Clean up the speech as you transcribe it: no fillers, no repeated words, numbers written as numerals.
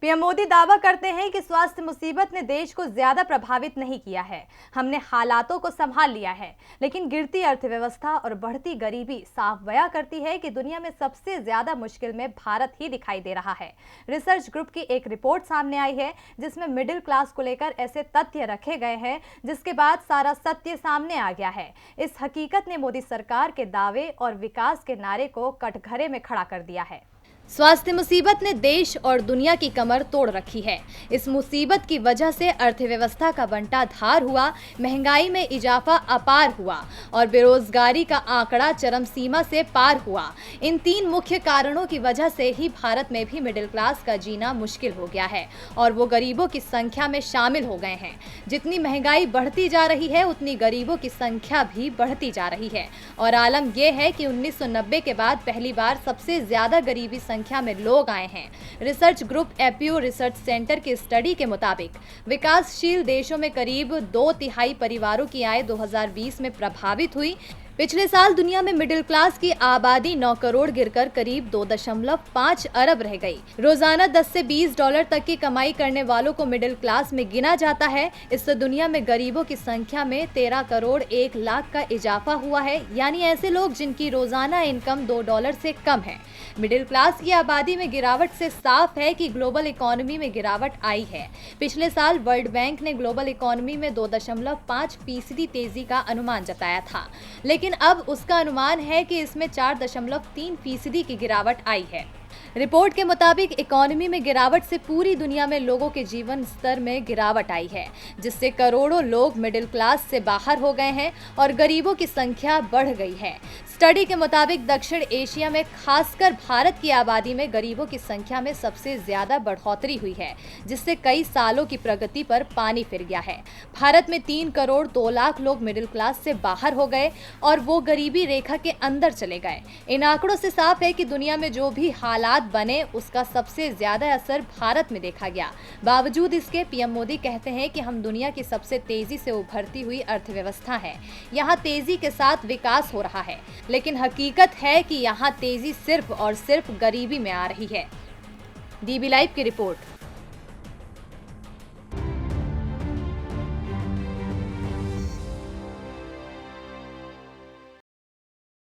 PM Modi दावा करते हैं कि स्वास्थ्य मुसीबत ने देश को ज्यादा प्रभावित नहीं किया है। हमने हालातों को संभाल लिया है, लेकिन गिरती अर्थव्यवस्था और बढ़ती गरीबी साफ बयां करती है कि दुनिया में सबसे ज्यादा मुश्किल में भारत ही दिखाई दे रहा है। रिसर्च ग्रुप की एक रिपोर्ट सामने आई है, जिसमें मिडिल क्लास को लेकर ऐसे तथ्य रखे गए हैं जिसके बाद सारा सत्य सामने आ गया है। इस हकीकत ने मोदी सरकार के दावे और विकास के नारे को कटघरे में खड़ा कर दिया है। स्वास्थ्य मुसीबत ने देश और दुनिया की कमर तोड़ रखी है। इस मुसीबत की वजह से अर्थव्यवस्था का बंटाधार हुआ, महंगाई में इजाफा अपार हुआ और बेरोजगारी का आंकड़ा चरम सीमा से पार हुआ। इन तीन मुख्य कारणों की वजह से ही भारत में भी मिडिल क्लास का जीना मुश्किल हो गया है और वो गरीबों की संख्या में शामिल हो गए हैं। जितनी महंगाई बढ़ती जा रही है, उतनी गरीबों की संख्या भी बढ़ती जा रही है और आलम यह है कि 1990 के बाद पहली बार सबसे ज्यादा गरीबी संख्या में लोग आए हैं। Research group APU research centre की स्टडी के मुताबिक विकासशील देशों में करीब 2/3 परिवारों की आय 2020 में प्रभावित हुई। पिछले साल दुनिया में मिडिल क्लास की आबादी 9 करोड़ गिरकर करीब 2.5 अरब रह गई। रोजाना 10 से 20 डॉलर तक की कमाई करने वालों को मिडिल क्लास में गिना जाता है। इससे दुनिया में गरीबों की संख्या में 13 करोड़ 1 लाख का इजाफा हुआ है, यानी ऐसे लोग जिनकी रोजाना इनकम 2 डॉलर से कम है। मिडिल क्लास की आबादी में गिरावट से साफ है कि ग्लोबल इकोनॉमी में गिरावट आई है। पिछले साल वर्ल्ड बैंक ने ग्लोबल इकोनॉमी में 2.5% तेजी का अनुमान जताया था, लेकिन अब उसका अनुमान है कि इसमें 4.3% की गिरावट आई है। रिपोर्ट के मुताबिक इकोनॉमी में गिरावट से पूरी दुनिया में लोगों के जीवन स्तर में गिरावट आई है, जिससे करोड़ों लोग मिडिल क्लास से बाहर हो गए हैं और गरीबों की संख्या बढ़ गई है। स्टडी के मुताबिक दक्षिण एशिया में खासकर भारत की आबादी में गरीबों की संख्या में सबसे ज्यादा बढ़ोतरी हुई है, जिससे कई सालों की प्रगति पर पानी फिर गया है। भारत में 3 करोड़ 2 लाख लोग मिडिल क्लास से बाहर हो गए और वो गरीबी रेखा के अंदर चले गए। इन आंकड़ों से साफ है कि दुनिया में जो भी हालात बने, उसका सबसे ज्यादा असर भारत में देखा गया। बावजूद इसके पीएम मोदी कहते हैं कि हम दुनिया की सबसे तेजी से उभरती हुई अर्थव्यवस्था है। यहाँ तेजी के साथ विकास हो रहा है, लेकिन हकीकत है कि यहाँ तेजी सिर्फ और सिर्फ गरीबी में आ रही है। डीबी लाइव की रिपोर्ट।